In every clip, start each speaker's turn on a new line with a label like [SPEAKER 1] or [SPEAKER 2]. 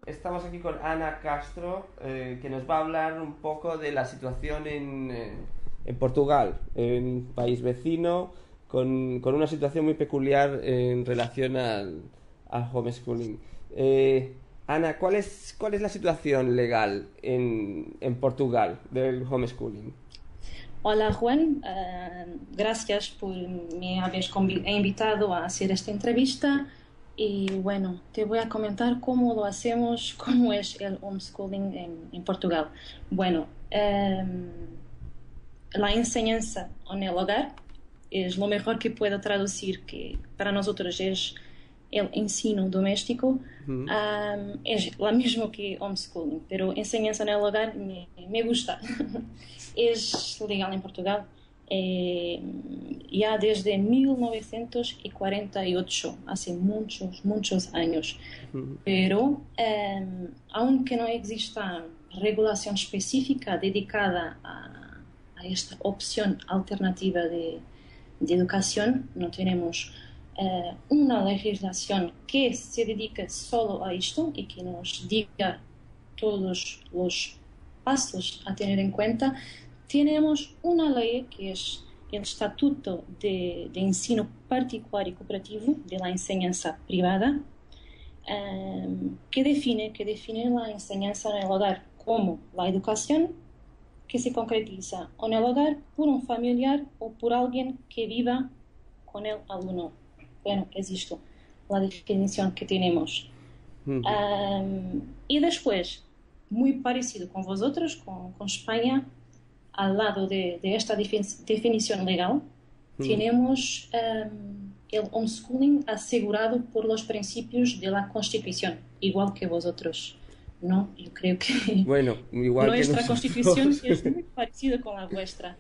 [SPEAKER 1] estamos aquí con Ana Castro, que nos va a hablar un poco de la situación en Portugal, en país vecino, con una situación muy peculiar en relación al homeschooling. Ana, cuál es la situación legal en Portugal del homeschooling?
[SPEAKER 2] Hola Juan, gracias por me haber invitado a hacer esta entrevista y bueno, te voy a comentar cómo lo hacemos, cómo es el homeschooling en Portugal. Bueno, la enseñanza en el hogar es lo mejor que puedo traducir, que para nosotros es el ensino doméstico. Es lo mismo que homeschooling, pero enseñanza en el hogar me gusta. Es legal en Portugal ya desde 1948, hace muchos años. Pero aunque no exista regulación específica dedicada a esta opción alternativa de educación, no tenemos una legislación que se dedique solo a esto y que nos diga todos los pasos a tener en cuenta. Tenemos una ley que es el Estatuto de Ensino Particular y Cooperativo de la Enseñanza Privada, que define la enseñanza en el hogar como la educación que se concretiza en el hogar por un familiar o por alguien que viva con el alumno. Bueno, es esto la definición que tenemos. Y después, muy parecido con vosotros, con España, al lado de esta definición legal, tenemos el homeschooling asegurado por los principios de la Constitución, igual que vosotros, ¿no? Yo creo que
[SPEAKER 1] Bueno, igual que
[SPEAKER 2] nuestra Constitución
[SPEAKER 1] nosotros.
[SPEAKER 2] es muy parecida con la vuestra.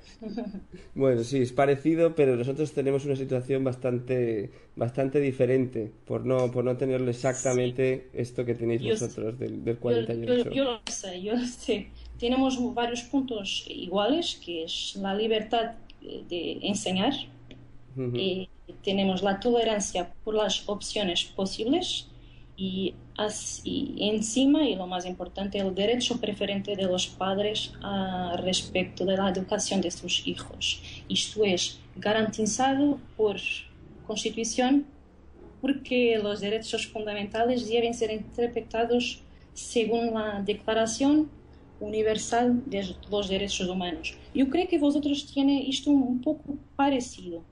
[SPEAKER 1] Bueno, sí, es parecido, pero nosotros tenemos una situación bastante diferente, por no tenerlo
[SPEAKER 2] Sí,
[SPEAKER 1] exactamente esto que tenéis
[SPEAKER 2] yo,
[SPEAKER 1] vosotros del 48.
[SPEAKER 2] yo yo lo sé. Tenemos varios puntos iguales, que es la libertad de enseñar,
[SPEAKER 1] Ujú.
[SPEAKER 2] y tenemos la tolerancia por las opciones posibles y, y encima, y lo más importante, el derecho preferente de los padres respecto de la educación de sus hijos. Esto es garantizado por Constitución porque los derechos fundamentales deben ser interpretados según la Declaración Universal de los Derechos Humanos. Yo creo que vosotros tiene esto un poco parecido,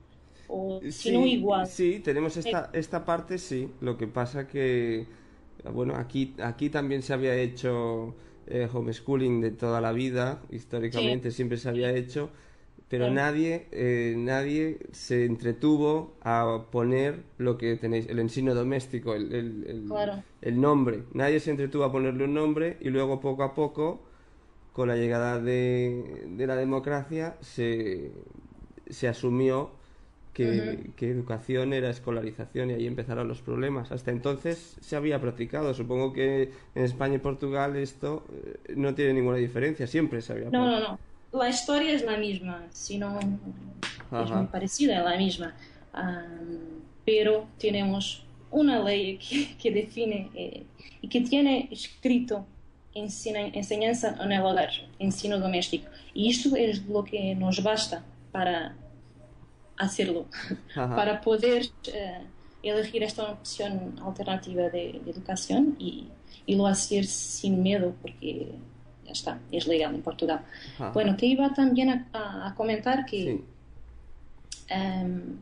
[SPEAKER 2] o si no
[SPEAKER 1] Sí,
[SPEAKER 2] igual.
[SPEAKER 1] sí, tenemos esta parte, sí. Lo que pasa que, bueno, aquí también se había hecho homeschooling de toda la vida,
[SPEAKER 2] Sí,
[SPEAKER 1] históricamente siempre se había hecho, pero
[SPEAKER 2] claro,
[SPEAKER 1] nadie se entretuvo a poner lo que tenéis, el ensino doméstico,
[SPEAKER 2] claro.
[SPEAKER 1] el nombre. Nadie se entretuvo a ponerle un nombre y luego poco a poco, con la llegada de la democracia, se asumió
[SPEAKER 2] Ujú.
[SPEAKER 1] que educación era escolarización y ahí empezaron los problemas. Hasta entonces se había practicado. Supongo que en España y Portugal esto no tiene ninguna diferencia. Siempre se había
[SPEAKER 2] No, no,
[SPEAKER 1] practicado.
[SPEAKER 2] no. La historia es la misma, sino es muy
[SPEAKER 1] Ajá.
[SPEAKER 2] parecida a la misma. Pero tenemos una ley que define y que tiene escrito enseñanza en el hogar, ensino doméstico. Y esto es lo que nos basta para hacerlo,
[SPEAKER 1] Ajá.
[SPEAKER 2] para poder elegir esta opción alternativa de educación y lo hacer sin miedo, porque ya está, es legal en Portugal.
[SPEAKER 1] Ajá.
[SPEAKER 2] Bueno, te iba también a comentar que
[SPEAKER 1] Sí.
[SPEAKER 2] um,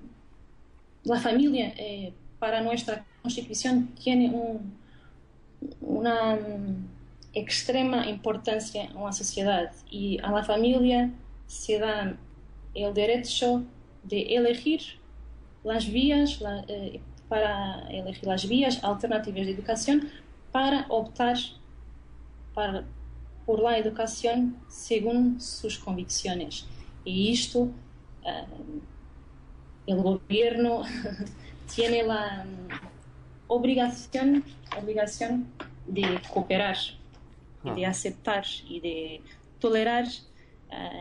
[SPEAKER 2] la familia para nuestra constitución tiene una extrema importancia en la sociedad y a la familia se da el derecho de elegir las vías para elegir las vías alternativas de educación para optar para, por la educación según sus convicciones. Y esto, el gobierno tiene la obligación de cooperar y de
[SPEAKER 1] Ajá.
[SPEAKER 2] aceptar y de tolerar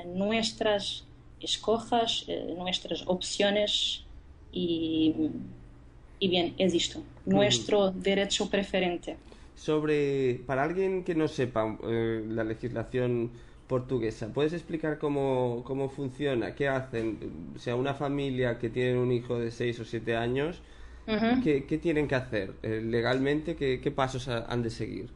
[SPEAKER 2] nuestras escojas, nuestras opciones y, y bien, es esto,
[SPEAKER 1] Ujú.
[SPEAKER 2] nuestro derecho preferente.
[SPEAKER 1] para alguien que no sepa la legislación portuguesa, ¿puedes explicar cómo funciona? ¿Qué hacen? O sea, una familia que tiene un hijo de 6 o 7 años,
[SPEAKER 2] Ujú.
[SPEAKER 1] ¿qué tienen que hacer? Legalmente, ¿qué pasos han de seguir?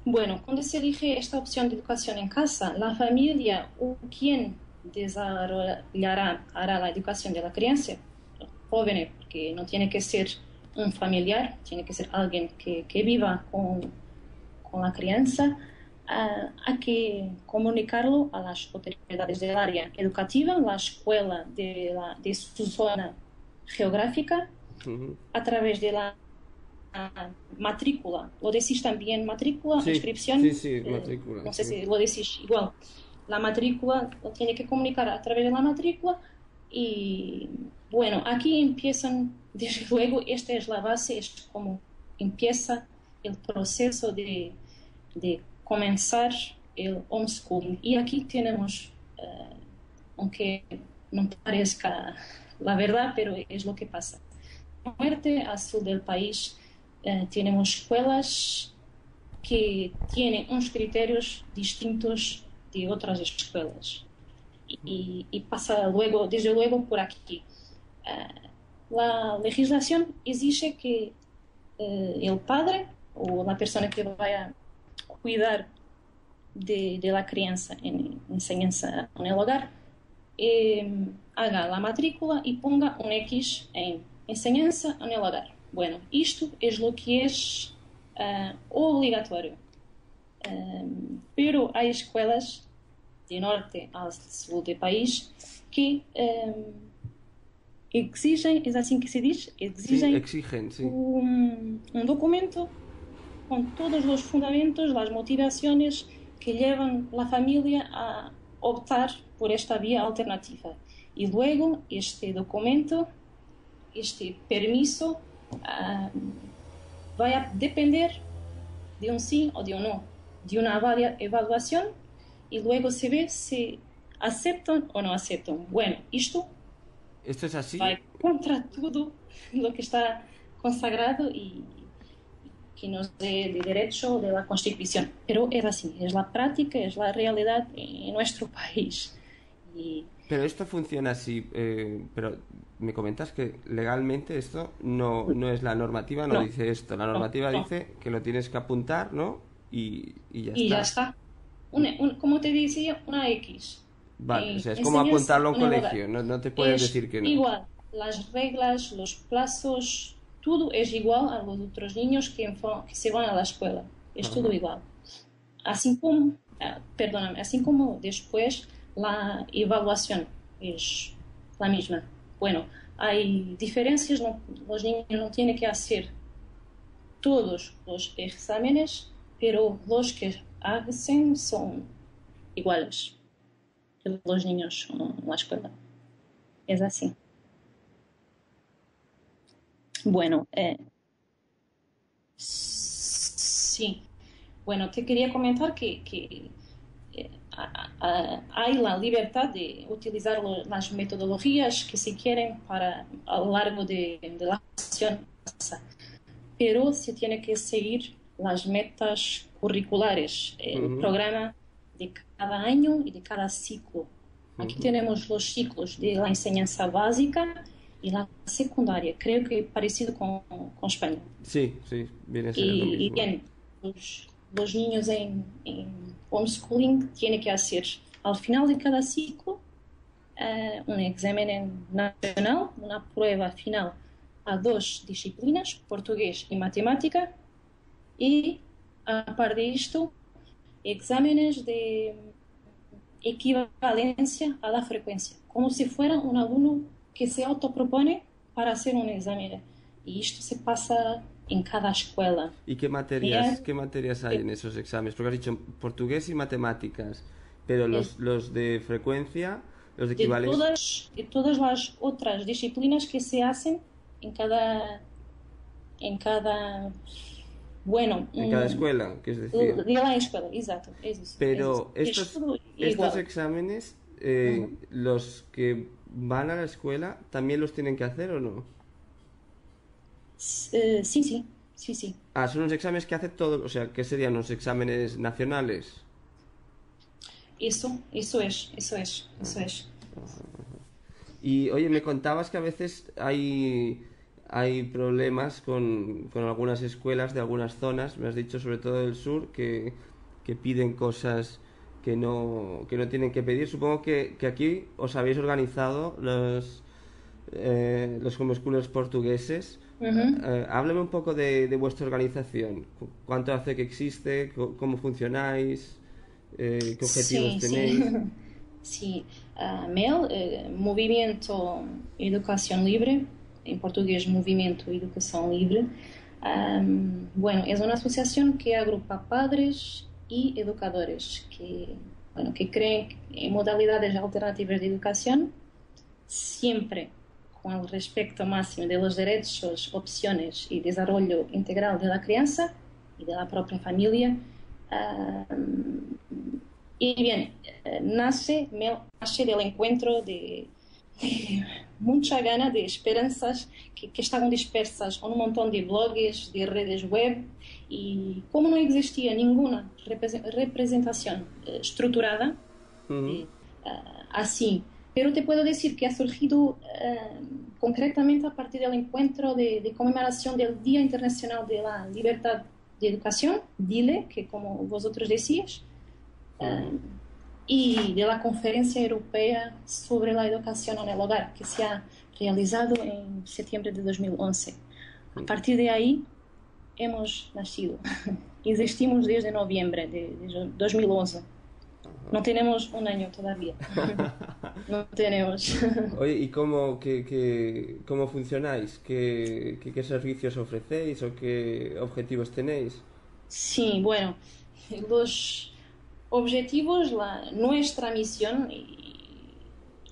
[SPEAKER 2] Bueno, cuando se elige esta opción de educación en casa, la familia o quien desarrollará hará la educación de la crianza, joven, porque no tiene que ser un familiar, tiene que ser alguien que viva con la crianza, hay que comunicarlo a las autoridades del área educativa, la escuela de su zona geográfica,
[SPEAKER 1] Ujú.
[SPEAKER 2] a través de la matrícula. Lo decís también matrícula,
[SPEAKER 1] Sí, sí,
[SPEAKER 2] inscripción,
[SPEAKER 1] sí, matrícula,
[SPEAKER 2] no sé
[SPEAKER 1] sí.
[SPEAKER 2] si lo decís igual. La matrícula lo tiene que comunicar a través de la matrícula y bueno, aquí empiezan, desde luego, esta es la base, es como empieza el proceso de comenzar el homeschooling. Y aquí tenemos, aunque no parezca la verdad, pero es lo que pasa. Norte a sur del país tenemos escuelas que tienen unos criterios distintos de otras escuelas. Y pasa luego, desde luego, por aquí. La legislación exige que el padre o la persona que vaya a cuidar de la crianza en enseñanza en el hogar haga la matrícula y ponga un X en enseñanza en el hogar. Bueno, isto es lo que es obligatorio. Pero hay escuelas de norte al sur del país que exigen, es así que se dice,
[SPEAKER 1] Sí,
[SPEAKER 2] exigen
[SPEAKER 1] exigen, sí.
[SPEAKER 2] un documento con todos los fundamentos, las motivaciones que llevan a la familia a optar por esta vía alternativa. Y luego este documento, este permiso, va a depender de un sí o de un no, de una evaluación y luego se ve si aceptan o no aceptan. Bueno, esto
[SPEAKER 1] ¿Esto es así?
[SPEAKER 2] va contra todo lo que está consagrado y que nos dé de derecho de la Constitución. Pero es así, es la práctica, es la realidad en nuestro país. Y
[SPEAKER 1] Pero esto funciona así, pero me comentas que legalmente esto no es la normativa, no
[SPEAKER 2] no,
[SPEAKER 1] dice esto. La
[SPEAKER 2] no,
[SPEAKER 1] normativa
[SPEAKER 2] no.
[SPEAKER 1] dice que lo tienes que apuntar, ¿no? Y ya
[SPEAKER 2] Y ya
[SPEAKER 1] está.
[SPEAKER 2] está. Como te decía, una X.
[SPEAKER 1] Vale, o sea, es como
[SPEAKER 2] Enseñanza
[SPEAKER 1] apuntarlo a un
[SPEAKER 2] en el hogar.
[SPEAKER 1] colegio, no te pueden
[SPEAKER 2] Es
[SPEAKER 1] decir que no.
[SPEAKER 2] igual. Las reglas, los plazos, todo es igual a los otros niños que se van a la escuela. Es todo
[SPEAKER 1] Ajá.
[SPEAKER 2] igual. Así como, perdóname, así como después la evaluación es la misma. Bueno, hay diferencias, los niños no tienen que hacer todos los exámenes, pero los que hacen son iguales que los niños en la escuela. Es así. Bueno, sí. Bueno, te quería comentar que hay la libertad de utilizar las metodologías que se quieren para a lo largo de la acción, pero se tiene que seguir las metas curriculares, el
[SPEAKER 1] Ujú,
[SPEAKER 2] programa de cada año y de cada ciclo. Aquí
[SPEAKER 1] ujú.
[SPEAKER 2] tenemos los ciclos de la enseñanza básica y la secundaria, creo que parecido con España.
[SPEAKER 1] Sí, sí, viene a ser lo
[SPEAKER 2] Y
[SPEAKER 1] mismo.
[SPEAKER 2] bien, los niños en homeschooling tienen que hacer al final de cada ciclo un examen nacional, una prueba final a dos disciplinas, portugués y matemática, y a par de esto, exámenes de equivalencia a la frecuencia, como si fuera un alumno que se autopropone para hacer un examen. Y esto se pasa en cada escuela.
[SPEAKER 1] ¿Y
[SPEAKER 2] Real,
[SPEAKER 1] qué materias hay en esos exámenes? Porque has dicho portugués y matemáticas, pero los de frecuencia, los de equivales
[SPEAKER 2] de todas las otras disciplinas que se hacen en cada bueno,
[SPEAKER 1] en cada escuela, que es decir.
[SPEAKER 2] de la escuela, exacto, es eso.
[SPEAKER 1] Pero
[SPEAKER 2] Es todo
[SPEAKER 1] estos
[SPEAKER 2] igual.
[SPEAKER 1] exámenes,
[SPEAKER 2] Ujú.
[SPEAKER 1] los que van a la escuela, ¿también los tienen que hacer o no?
[SPEAKER 2] Sí, sí, sí, sí.
[SPEAKER 1] Ah, son los exámenes que hace todo, o sea, ¿qué serían los exámenes nacionales?
[SPEAKER 2] Eso es, eso es, eso es.
[SPEAKER 1] Y oye, me contabas que a veces hay problemas con algunas escuelas de algunas zonas, me has dicho sobre todo del sur, que piden cosas que no tienen que pedir. Supongo que aquí os habéis organizado los homeschoolers portugueses.
[SPEAKER 2] Ujú.
[SPEAKER 1] Háblame un poco de vuestra organización. ¿Cuánto hace que existe? ¿Cómo funcionáis? ¿Qué objetivos
[SPEAKER 2] Sí, sí.
[SPEAKER 1] tenéis?
[SPEAKER 2] Sí. MEL, Movimento Educação Libre, en portugués Movimiento Educación Libre. Bueno, es una asociación que agrupa padres y educadores bueno, que creen en modalidades alternativas de educación, siempre con el respeto máximo de los derechos, opciones y desarrollo integral de la crianza y de la propia familia. Y bien, nace del encuentro de mucha gana, de esperanzas que estaban dispersas en un montón de blogs, de redes web, y como no existía ninguna representación estructurada,
[SPEAKER 1] Ujú.
[SPEAKER 2] eh, así. Pero te puedo decir que ha surgido concretamente a partir del encuentro de conmemoración del Día Internacional de la Libertad de Educación, DILE, que como vosotros decíais,
[SPEAKER 1] Ujú.
[SPEAKER 2] y de la Conferencia Europea sobre la Educación en el Hogar, que se ha realizado en septiembre de 2011. A partir de ahí hemos nacido. Existimos desde noviembre de 2011. No tenemos un año todavía. No tenemos.
[SPEAKER 1] Oye, ¿y cómo funcionáis? ¿Qué servicios ofrecéis o qué objetivos tenéis?
[SPEAKER 2] Sí, bueno, los objetivos, nuestra misión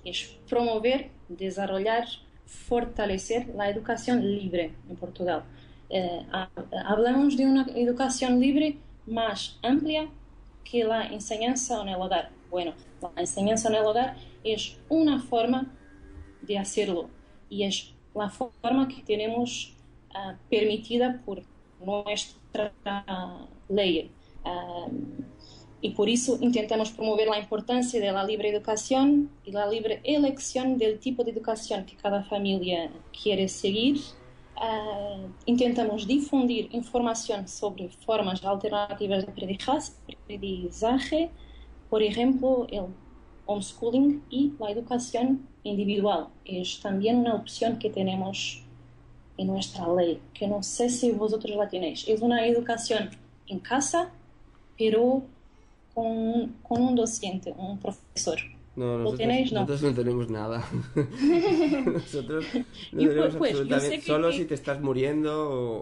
[SPEAKER 2] es promover, desarrollar, fortalecer la educación libre en Portugal. Hablamos de una educación libre más amplia que la enseñanza en el hogar. Bueno, la enseñanza en el hogar es una forma de hacerlo y es la forma que tenemos permitida por nuestra ley. Y por eso intentamos promover la importancia de la libre educación y la libre elección del tipo de educación que cada familia quiere seguir. Intentamos difundir información sobre formas alternativas de aprendizaje, por ejemplo, el homeschooling y la educación individual. Es también una opción que tenemos en nuestra ley, que no sé si vosotros la tenéis. Es una educación en casa, pero con un docente, un profesor.
[SPEAKER 1] No,
[SPEAKER 2] ¿Lo tenéis? No.
[SPEAKER 1] nosotros no tenemos nada. Nosotros no
[SPEAKER 2] Y
[SPEAKER 1] tenemos
[SPEAKER 2] pues yo
[SPEAKER 1] absolutamente...
[SPEAKER 2] sé
[SPEAKER 1] Solo si te estás muriendo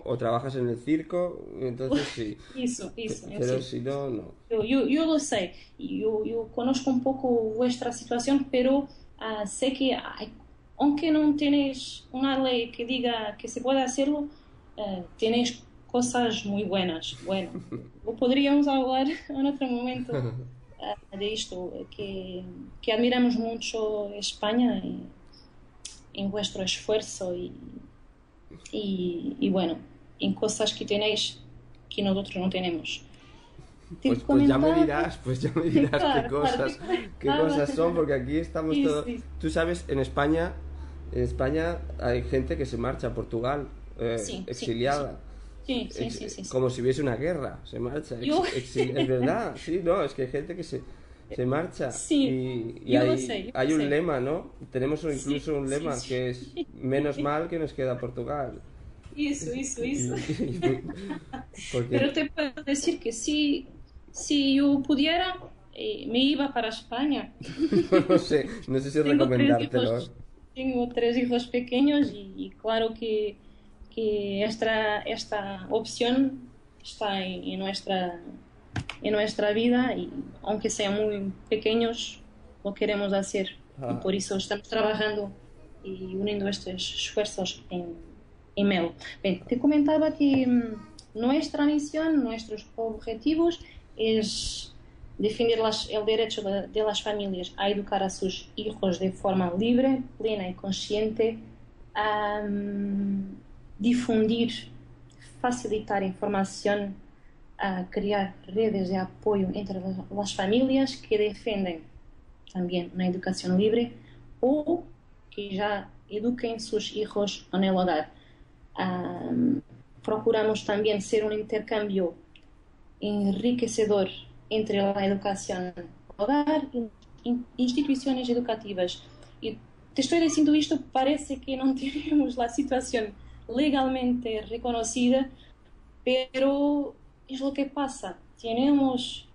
[SPEAKER 1] o trabajas en el circo, entonces sí.
[SPEAKER 2] Eso, yo
[SPEAKER 1] Pero
[SPEAKER 2] sé.
[SPEAKER 1] si no, no.
[SPEAKER 2] Yo lo sé, yo conozco un poco vuestra situación, pero sé que aunque no tenéis una ley que diga que se puede hacerlo, tenéis cosas muy buenas. Bueno, lo podríamos hablar en otro momento de esto, que admiramos mucho España en vuestro esfuerzo y bueno, en cosas que tenéis que nosotros no tenemos. Te comentaba,
[SPEAKER 1] Pues ya me dirás
[SPEAKER 2] claro, claro, te
[SPEAKER 1] qué
[SPEAKER 2] comentaba.
[SPEAKER 1] cosas son, porque aquí estamos
[SPEAKER 2] Sí,
[SPEAKER 1] todos...
[SPEAKER 2] sí,
[SPEAKER 1] Tú sabes, en España hay gente que se marcha a Portugal,
[SPEAKER 2] sí, sí, sí,
[SPEAKER 1] exiliada,
[SPEAKER 2] sí, sí, sí, sí, sí.
[SPEAKER 1] como si hubiese una guerra, se marcha,
[SPEAKER 2] Yo,
[SPEAKER 1] es verdad, sí, no, es que hay gente que se marcha
[SPEAKER 2] sí,
[SPEAKER 1] y
[SPEAKER 2] yo lo sé, yo
[SPEAKER 1] hay
[SPEAKER 2] lo
[SPEAKER 1] un
[SPEAKER 2] sé.
[SPEAKER 1] lema, ¿no? Tenemos
[SPEAKER 2] Sí,
[SPEAKER 1] incluso un
[SPEAKER 2] sí,
[SPEAKER 1] lema que
[SPEAKER 2] sí.
[SPEAKER 1] es menos mal que nos queda Portugal.
[SPEAKER 2] Eso.
[SPEAKER 1] Porque
[SPEAKER 2] Pero te puedo decir que si yo pudiera, me iba para España.
[SPEAKER 1] no sé si
[SPEAKER 2] Tengo tres
[SPEAKER 1] recomendártelo. ¿Eh?
[SPEAKER 2] hijos, tengo tres hijos pequeños y claro que esta opción está en nuestra vida y aunque sean muy pequeños, lo queremos hacer y
[SPEAKER 1] Ah,
[SPEAKER 2] por eso estamos trabajando y uniendo estos esfuerzos en MEL. Bien, te comentaba que nuestra misión, nuestros objetivos es defender el derecho de las familias a educar a sus hijos de forma libre, plena y consciente, a difundir facilitar información, crear redes de apoyo entre las familias que defienden también una educación libre o que ya eduquen sus hijos en el hogar. Procuramos también ser un intercambio enriquecedor entre la educación hogar e instituciones educativas. Y te estoy diciendo esto, parece que no tenemos la situación legalmente reconocida, pero es lo que pasa. Tenemos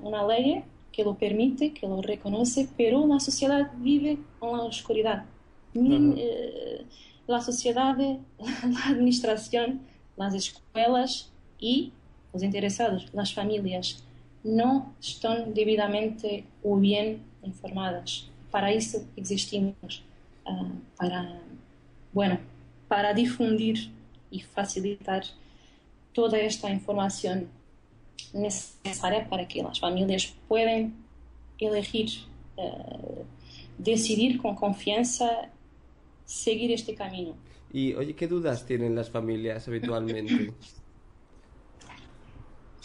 [SPEAKER 2] una ley que lo permite, que lo reconoce, pero la sociedad vive en la oscuridad. La sociedad, la administración, las escuelas y los interesados, las familias, no están debidamente o bien informadas. Para eso existimos, para difundir y facilitar toda esta información necesaria para que las familias puedan elegir, decidir con confianza seguir este camino.
[SPEAKER 1] Y oye, ¿qué dudas tienen las familias habitualmente?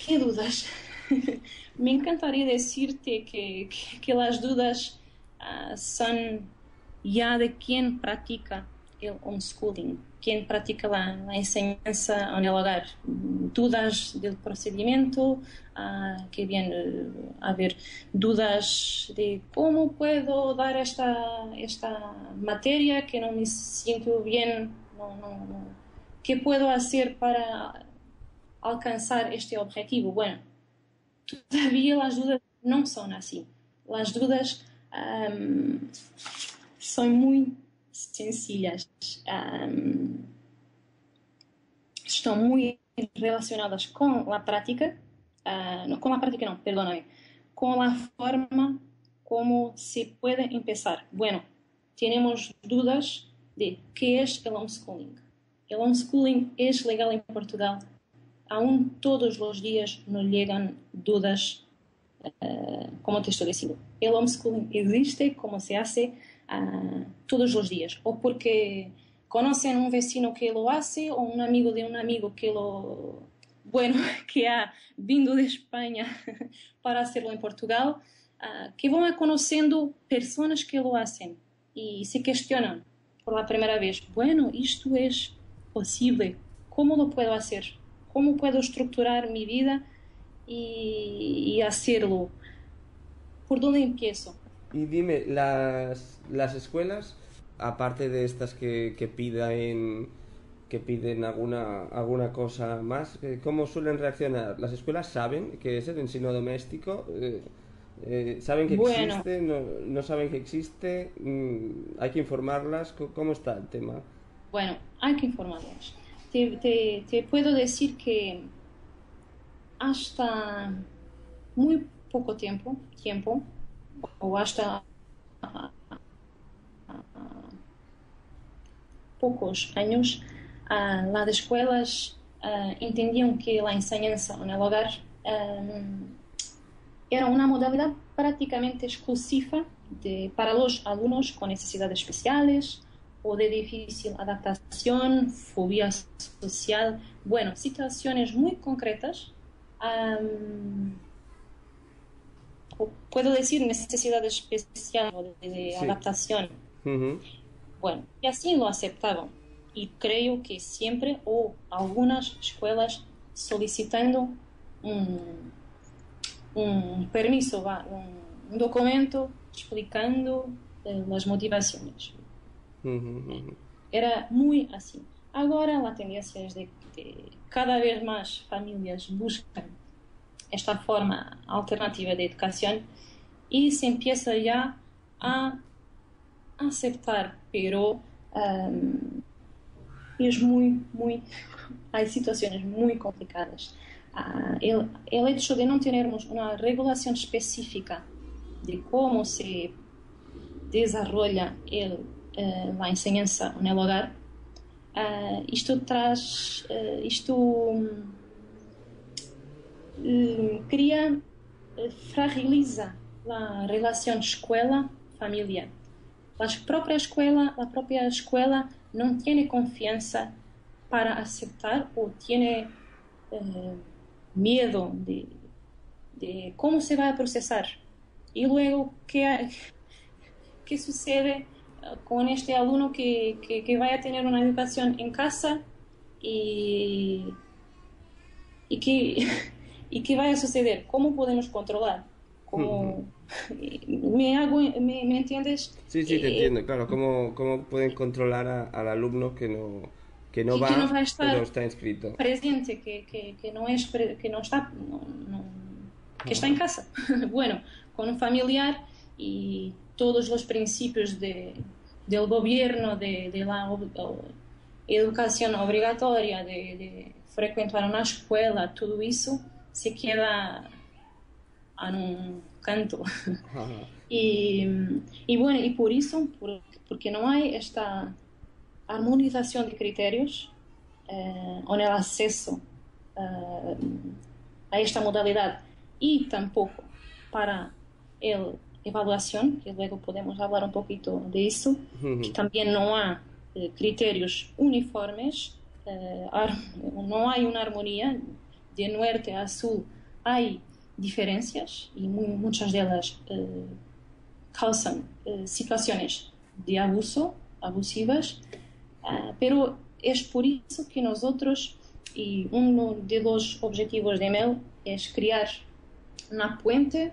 [SPEAKER 2] ¿Qué dudas? Me encantaría decirte que las dudas son ya de quien practica el homeschooling, quien practica la enseñanza en el hogar. Dudas del procedimiento, que bien, dudas de cómo puedo dar esta materia que no me siento bien, ¿qué puedo hacer para alcanzar este objetivo? Bueno, todavía las dudas no son así. Las dudas son muy sencillas, están muy relacionadas con la práctica, con la forma como se puede empezar. Bueno, tenemos dudas de qué es el homeschooling. El homeschooling es legal en Portugal. Aún todos los días nos llegan dudas, como te estoy diciendo. El homeschooling existe, como se hace todos los días, o porque conocen un vecino que lo hace, o un amigo de un amigo que que ha vindo de España para hacerlo en Portugal, que van conociendo personas que lo hacen y se cuestionan por la primera vez. Bueno, esto es posible, ¿cómo lo puedo hacer? ¿Cómo puedo estructurar mi vida y hacerlo? ¿Por dónde empiezo?
[SPEAKER 1] Y dime, las escuelas, aparte de estas que piden alguna cosa más, ¿cómo suelen reaccionar? ¿Las escuelas saben que es el ensino doméstico? ¿Saben que existe? ¿No saben que existe? ¿Hay que informarlas? ¿Cómo está el tema?
[SPEAKER 2] Bueno, hay que informarlas. Te puedo decir que hasta muy poco tiempo o hasta pocos años, las escuelas entendían que la enseñanza en el hogar era una modalidad prácticamente exclusiva para los alumnos con necesidades especiales o de difícil adaptación, fobia social, bueno, situaciones muy concretas. Puedo decir necesidades especiales o de
[SPEAKER 1] Sí.
[SPEAKER 2] adaptación.
[SPEAKER 1] Ujú.
[SPEAKER 2] Bueno, y así lo aceptaban. Y creo que siempre, o algunas escuelas solicitando un permiso, un documento explicando las motivaciones.
[SPEAKER 1] Ujú.
[SPEAKER 2] Era muy así. Ahora la tendencia es de que cada vez más familias buscan esta forma alternativa de educación y se empieza ya a aceptar, pero es hay situaciones muy complicadas. El hecho de no tenermos una regulación específica de cómo se desarrolla la enseñanza en el hogar, fragiliza la relación escuela-familia. La propia escuela no tiene confianza para aceptar o tiene miedo de cómo se va a procesar. Y luego, ¿qué sucede con este alumno que vaya a tener una educación en casa y, y que, y qué va a suceder? ¿Cómo podemos controlar? ¿Cómo, me entiendes?
[SPEAKER 1] Sí, sí, te entiendo, claro. ¿Cómo pueden controlar al alumno que no
[SPEAKER 2] Que no
[SPEAKER 1] va,
[SPEAKER 2] va a
[SPEAKER 1] pero
[SPEAKER 2] estar
[SPEAKER 1] está inscrito?
[SPEAKER 2] presente, que no es que no está que está
[SPEAKER 1] Ajá.
[SPEAKER 2] en casa. Bueno, con un familiar y todos los principios del gobierno, de la educación obligatoria, de frecuentar una escuela, todo eso se queda en un canto.
[SPEAKER 1] Ajá.
[SPEAKER 2] Y, y bueno, y por eso, porque no hay esta armonización de criterios en el acceso eh, a esta modalidad y tampoco para la evaluación, que luego podemos hablar un poquito de eso, que también no hay criterios uniformes, no hay una armonía de norte a sur, hay diferencias y muchas de ellas causan situaciones de abuso, abusivas, pero es por eso que nosotros, y uno de los objetivos de MEL es crear una puente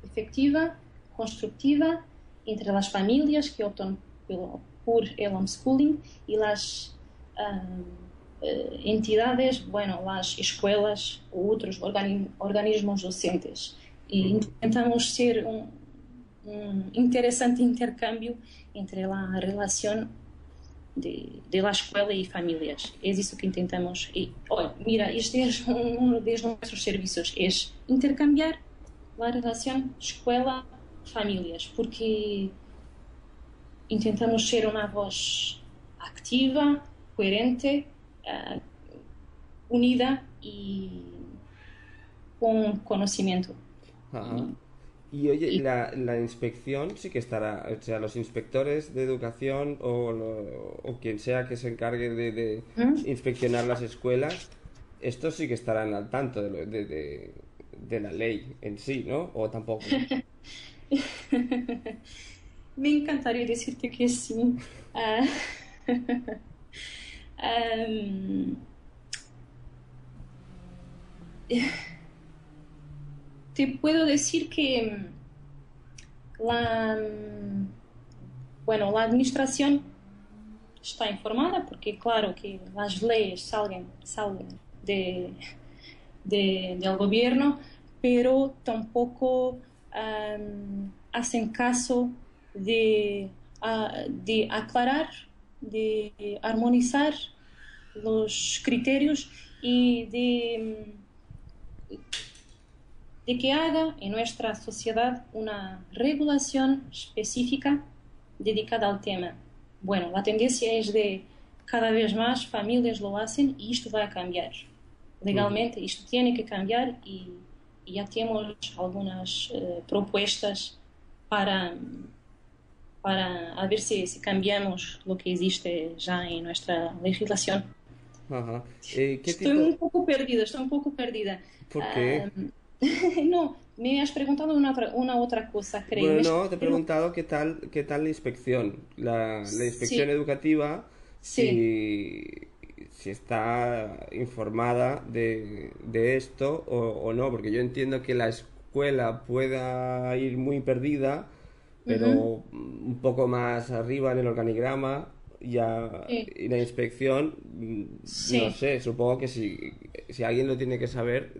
[SPEAKER 2] efectiva, constructiva, entre las familias que optan por el homeschooling y las entidades, bueno, las escuelas o otros organismos docentes. Y intentamos ser un interesante intercambio entre la relación de la escuela y familias. Es eso que intentamos. Y, mira, este es uno de nuestros servicios, es intercambiar la relación escuela-familias, porque intentamos ser una voz activa, coherente, unida y con conocimiento.
[SPEAKER 1] Ajá. Y oye,
[SPEAKER 2] Y,
[SPEAKER 1] la inspección sí que estará, o sea, los inspectores de educación o quien sea que se encargue de
[SPEAKER 2] ¿Mm?
[SPEAKER 1] inspeccionar las escuelas, estos sí que estarán al tanto de la ley en sí, ¿no? O tampoco.
[SPEAKER 2] Me encantaría decirte que sí. Ah, um, te puedo decir que la, bueno, la administración está informada porque claro que las leyes salen de, del gobierno, pero tampoco hacen caso de aclarar, de armonizar los criterios y de que haga en nuestra sociedad una regulación específica dedicada al tema. Bueno, la tendencia es de cada vez más familias lo hacen y esto va a cambiar. Legalmente esto tiene que cambiar y ya tenemos algunas propuestas para, para a ver si cambiamos lo que existe ya en nuestra legislación.
[SPEAKER 1] Ajá. ¿Qué
[SPEAKER 2] Estoy
[SPEAKER 1] tipo?
[SPEAKER 2] un poco perdida, estoy un poco perdida.
[SPEAKER 1] ¿Por qué?
[SPEAKER 2] Um, no, me has preguntado una otra cosa, creo.
[SPEAKER 1] Bueno, no, te he
[SPEAKER 2] Pero,
[SPEAKER 1] preguntado qué tal la inspección. La inspección
[SPEAKER 2] sí,
[SPEAKER 1] educativa,
[SPEAKER 2] sí.
[SPEAKER 1] si está informada de esto o no, porque yo entiendo que la escuela pueda ir muy perdida,
[SPEAKER 2] Ujú,
[SPEAKER 1] pero un poco más arriba en el organigrama ya,
[SPEAKER 2] sí,
[SPEAKER 1] y la inspección, no
[SPEAKER 2] sí.
[SPEAKER 1] sé, supongo que si alguien lo tiene que saber,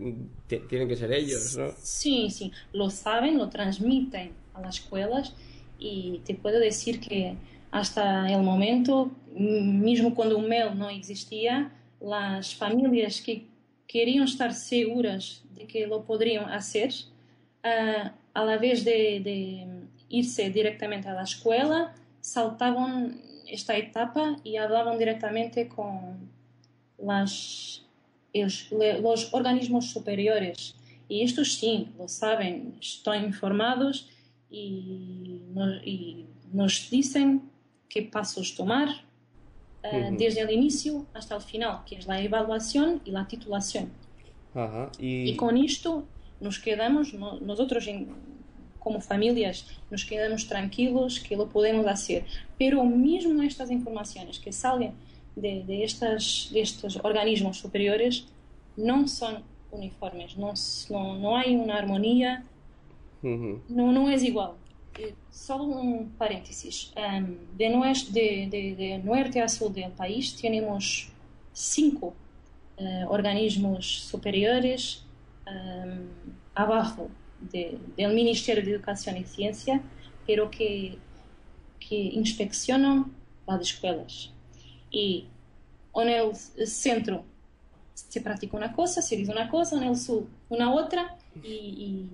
[SPEAKER 1] tienen que ser ellos, ¿no?
[SPEAKER 2] Sí, sí, lo saben, lo transmiten a las escuelas y te puedo decir que hasta el momento, mismo cuando un mail no existía, las familias que querían estar seguras de que lo podrían hacer, a la vez de irse directamente a la escuela, saltaban esta etapa y hablaban directamente con los organismos superiores. Y estos sí, lo saben, están informados y nos dicen qué pasos tomar desde el inicio hasta el final, que es la evaluación y la titulación.
[SPEAKER 1] Ajá.
[SPEAKER 2] Y con esto nos quedamos, nosotros como familias, nos quedamos tranquilos que lo podemos hacer. Pero mismo estas informaciones que salen de estos organismos superiores no son uniformes, no hay una armonía, no es igual. Solo un paréntesis. De norte a sur del país tenemos 5 organismos superiores abajo del Ministerio de Educación y Ciencia, pero que inspeccionan las escuelas. Y en el centro se practica una cosa, se dice una cosa, en el sur una otra, y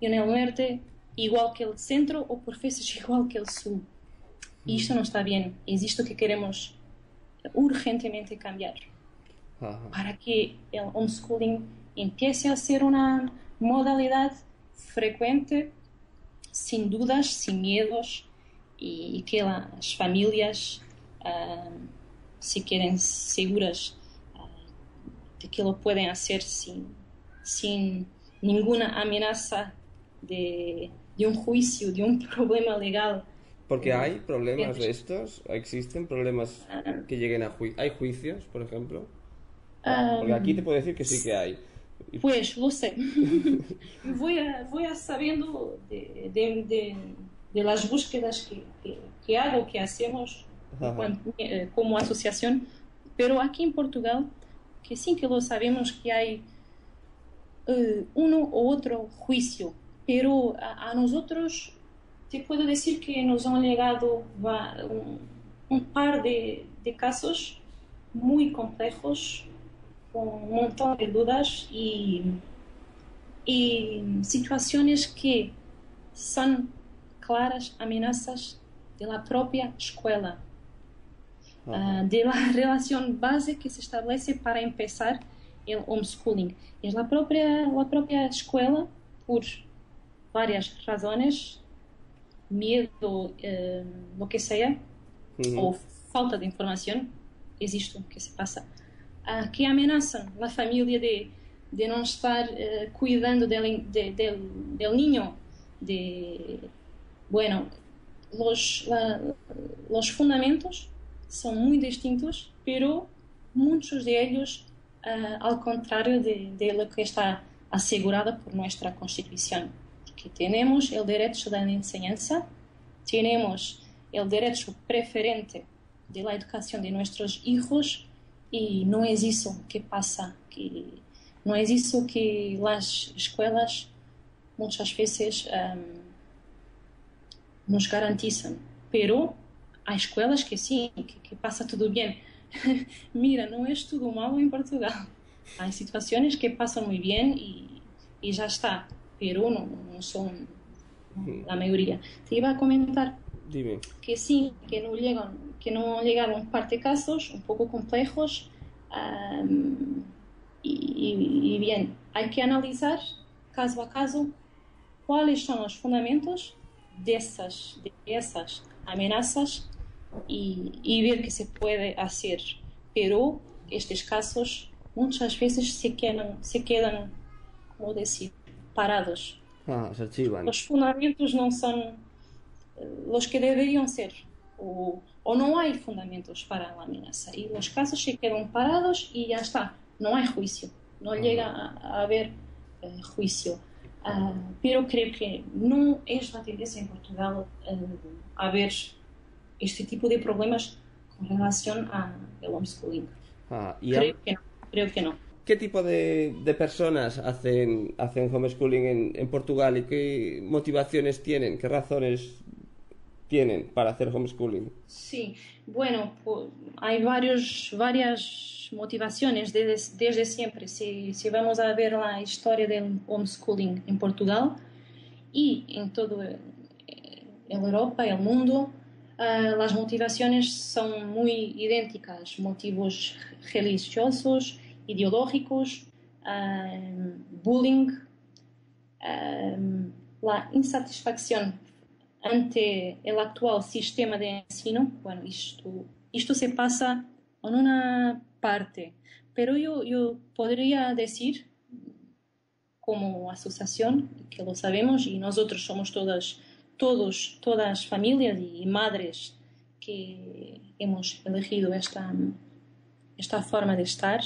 [SPEAKER 2] en el norte igual que el centro o por veces igual que el sur. Y esto no está bien. Es esto que queremos urgentemente cambiar. Para que el homeschooling empiece a ser una modalidad frecuente, sin dudas, sin miedos, y que las familias se queden seguras de que lo pueden hacer sin ninguna amenaza de un juicio, de un problema legal.
[SPEAKER 1] Porque hay problemas de estos, existen problemas que lleguen a juicio. ¿Hay juicios, por ejemplo? Porque aquí te puedo decir que sí que hay.
[SPEAKER 2] Pues lo sé. voy a sabiendo de las búsquedas que hago, que hacemos como asociación. Pero aquí en Portugal, que sí que lo sabemos que hay uno u otro juicio, pero a nosotros te puedo decir que nos han llegado un par de casos muy complejos, con un montón de dudas y situaciones que son claras amenazas de la propia escuela, de la relación base que se establece para empezar el homeschooling. Es la propia escuela, por varias razones, miedo, lo que sea, o falta de información, es esto que se pasa, que amenazan la familia de no estar cuidando del niño. Bueno, los fundamentos son muy distintos, pero muchos de ellos al contrario de lo que está asegurado por nuestra Constitución. Que tenemos el derecho de la enseñanza, tenemos el derecho preferente de la educación de nuestros hijos, y no es eso que pasa, no es eso que las escuelas muchas veces nos garantizan. Pero hay escuelas que sí, que pasa todo bien. Mira, no es todo malo en Portugal. Hay situaciones que pasan muy bien y ya está, pero no son la mayoría. Te iba a comentar.
[SPEAKER 1] Dime.
[SPEAKER 2] Que sí, que no llegaron un par de casos un poco complejos, y bien, hay que analizar caso a caso cuáles son los fundamentos de esas amenazas y ver qué se puede hacer. Pero estos casos muchas veces se quedan, como decir, parados.
[SPEAKER 1] Se archivan.
[SPEAKER 2] Los fundamentos no son los que deberían ser, o no hay fundamentos para la amenaza, y los casos se quedan parados y ya está, no hay juicio, no llega a haber juicio. Pero creo que no es la tendencia en Portugal a ver este tipo de problemas con relación al homeschooling. Creo que no.
[SPEAKER 1] ¿Qué tipo de personas hacen homeschooling en Portugal y qué motivaciones tienen, qué razones tienen para hacer homeschooling?
[SPEAKER 2] Sí, bueno, pues, hay varias motivaciones desde siempre. Si vamos a ver la historia del homeschooling en Portugal y en toda Europa y el mundo, las motivaciones son muy idénticas: motivos religiosos, ideológicos, bullying, la insatisfacción ante el actual sistema de ensino. Bueno, isto esto se pasa en una parte, pero yo podría decir, como asociación, que lo sabemos y nosotros somos todas familias y madres que hemos elegido esta forma de estar.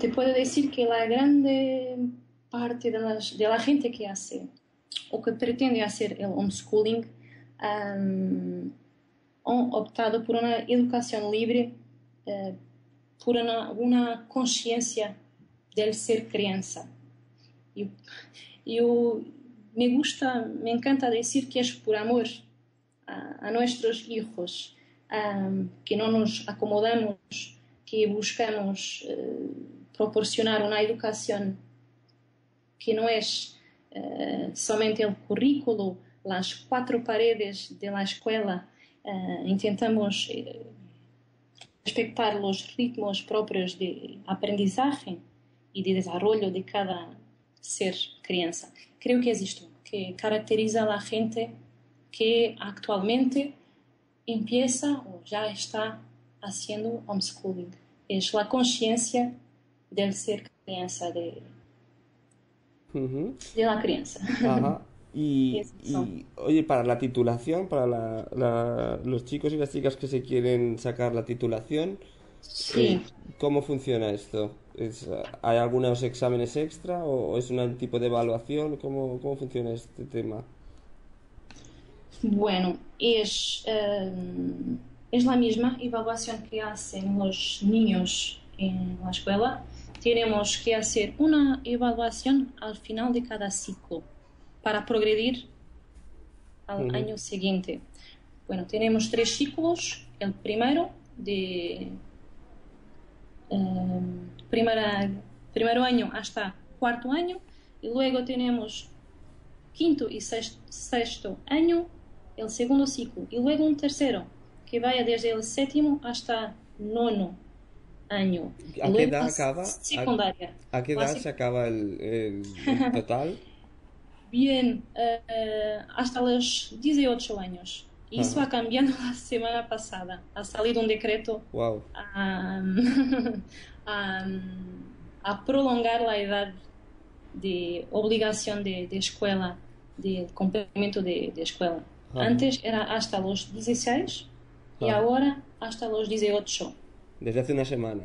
[SPEAKER 2] Te puedo decir que la grande parte de la gente que hace o que pretende hacer el homeschooling han optado por una educación libre, por una conciencia del ser crianza. Yo me encanta decir que es por amor a nuestros hijos, que no nos acomodamos, que buscamos proporcionar una educación que no es somente el currículo, las 4 paredes de la escuela. Intentamos respetar los ritmos propios de aprendizaje y de desarrollo de cada ser crianza. Creo que es esto que caracteriza a la gente que actualmente empieza o ya está haciendo homeschooling. Es la conciencia del ser crianza, de la crianza.
[SPEAKER 1] Ajá. Y, oye, para la titulación, para los chicos y las chicas que se quieren sacar la titulación,
[SPEAKER 2] Sí.
[SPEAKER 1] ¿cómo funciona esto? ¿Hay algunos exámenes extra o es un tipo de evaluación? ¿Cómo funciona este tema?
[SPEAKER 2] Bueno, es la misma evaluación que hacen los niños en la escuela. Tenemos que hacer una evaluación al final de cada ciclo para progredir al año siguiente. Bueno, tenemos 3 ciclos. El primero de primero año hasta 4º año, y luego tenemos 5º y 6º año, el segundo ciclo, y luego un tercero que vaya desde el 7º hasta 9º año.
[SPEAKER 1] ¿A qué edad acaba?
[SPEAKER 2] Secundaria.
[SPEAKER 1] ¿A qué edad se acaba el total?
[SPEAKER 2] Bien, hasta los 18 años. Y eso ha cambiado la semana pasada. Ha salido un decreto
[SPEAKER 1] Wow.
[SPEAKER 2] a prolongar la edad de obligación de escuela, de complemento de escuela. Antes era hasta los 16 y ahora hasta los 18.
[SPEAKER 1] Desde hace una semana.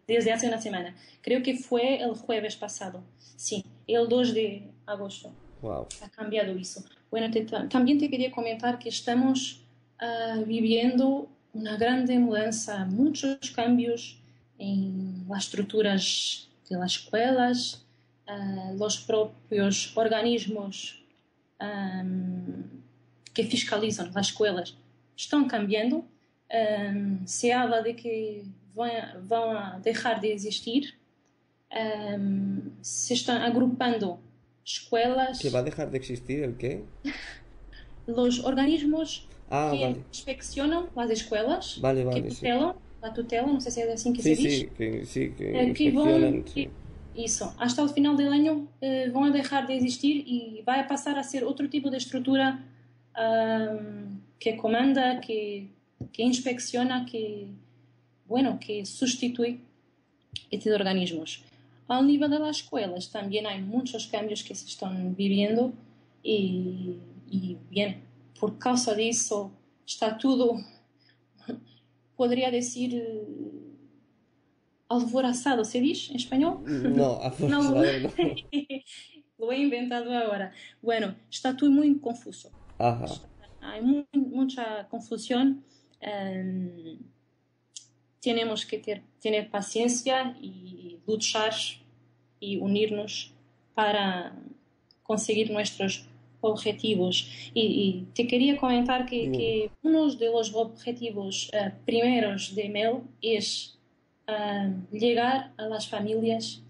[SPEAKER 2] Desde hace una semana. Creo que fue el jueves pasado. Sí, el 2 de agosto.
[SPEAKER 1] Wow.
[SPEAKER 2] Ha cambiado eso. Bueno, también te quería comentar que estamos viviendo una grande mudanza, muchos cambios en las estructuras de las escuelas, los propios organismos que fiscalizan las escuelas están cambiando. Se habla de que vão a dejar de existir. Se están agrupando escuelas.
[SPEAKER 1] ¿Que va a dejar de existir el qué?
[SPEAKER 2] Los organismos que
[SPEAKER 1] vale.
[SPEAKER 2] inspeccionan las escuelas,
[SPEAKER 1] vale,
[SPEAKER 2] que tutelan, la tutela, no sé si es así que se dice.
[SPEAKER 1] Que inspeccionan.
[SPEAKER 2] Eso, hasta el final del año van a dejar de existir y va a pasar a ser otro tipo de estructura que comanda, que inspecciona, que sustituye estos organismos. Al nivel de las escuelas también hay muchos cambios que se están viviendo y bien, por causa de eso está todo, podría decir, alvorazado, ¿se dice en español?
[SPEAKER 1] No, alvorazado no.
[SPEAKER 2] Lo he inventado ahora. Bueno, está todo muy confuso.
[SPEAKER 1] Ajá.
[SPEAKER 2] Hay mucha confusión. Tenemos que tener paciencia y luchar y unirnos para conseguir nuestros objetivos. Y te quería comentar que uno de los objetivos primeros de MEL es llegar a las familias,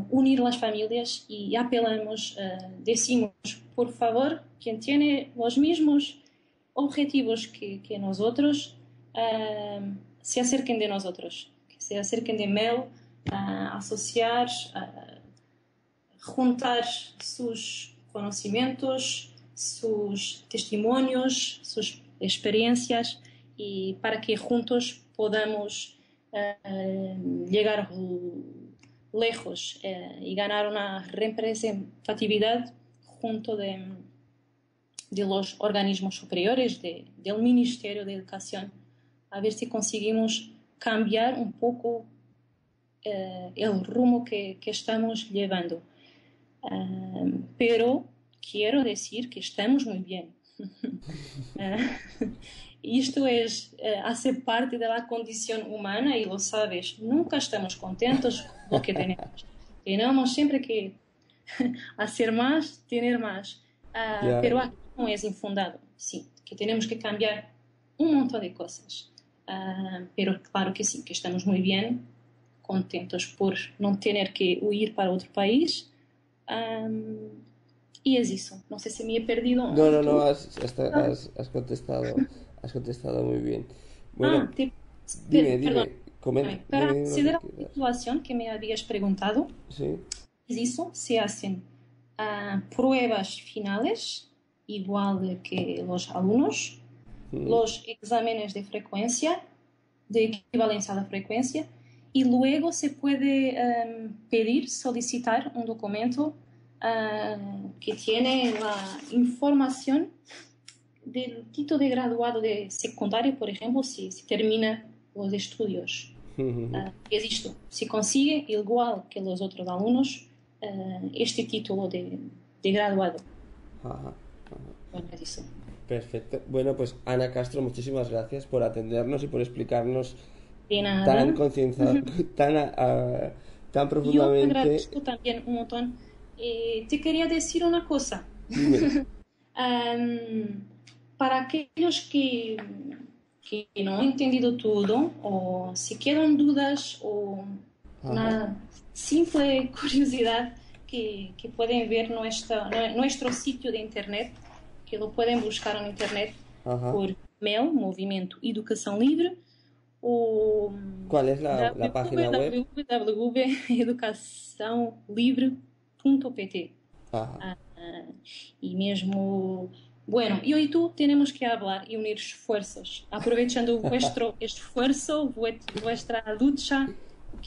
[SPEAKER 2] unir las familias, y apelamos, decimos, por favor, quien tiene los mismos objetivos que nosotros, se acerquen de nosotros, que se acerquen de MEL, asociar, juntar sus conocimientos, sus testimonios, sus experiencias, y para que juntos podamos llegar lejos y ganar una representatividad junto de los organismos superiores del Ministerio de Educación, a ver si conseguimos cambiar un poco el rumbo que estamos llevando. Pero quiero decir que estamos muy bien. Esto hace parte de la condición humana y lo sabes, nunca estamos contentos con lo que tenemos. Tenemos siempre que hacer más, tener más. Pero aquí no es infundado, sí, que tenemos que cambiar un montón de cosas. Pero claro que sí, que estamos muy bien, contentos por no tener que huir para otro país. Y es eso. No sé si me he perdido.
[SPEAKER 1] No, has contestado muy bien. Bueno, dime, comenta.
[SPEAKER 2] Para acceder a la situación que me habías preguntado,
[SPEAKER 1] ¿sí?
[SPEAKER 2] Es eso, se hacen pruebas finales, igual que los alumnos, los exámenes de frecuencia, de equivalencia a la frecuencia, y luego se puede solicitar un documento que tiene la información del título de graduado de secundario, por ejemplo, si termina los estudios. Es esto, se consigue igual que los otros alumnos este título de graduado. Bueno, es eso.
[SPEAKER 1] Perfecto. Bueno, pues Ana Castro, muchísimas gracias por atendernos y por explicarnos tan profundamente.
[SPEAKER 2] Yo agradezco también un montón. Te quería decir una cosa. Para aquellos que no han entendido todo, o si quedan dudas, o una simple curiosidad, que pueden ver nuestro sitio de internet, que lo pueden buscar en internet por MEL, Movimiento Educación Libre, o
[SPEAKER 1] ¿cuál es la página web?
[SPEAKER 2] www.educacionlibre.pt. Y mesmo, bueno, yo y tú tenemos que hablar y unir esfuerzos, aprovechando vuestro esfuerzo, vuestra lucha,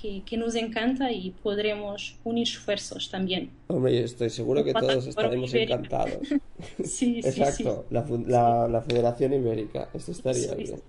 [SPEAKER 2] que nos encanta, y podremos unir esfuerzos también.
[SPEAKER 1] Hombre, yo estoy seguro que todos estaremos encantados.
[SPEAKER 2] Sí,
[SPEAKER 1] exacto,
[SPEAKER 2] sí.
[SPEAKER 1] La Federación Ibérica, esto estaría bien.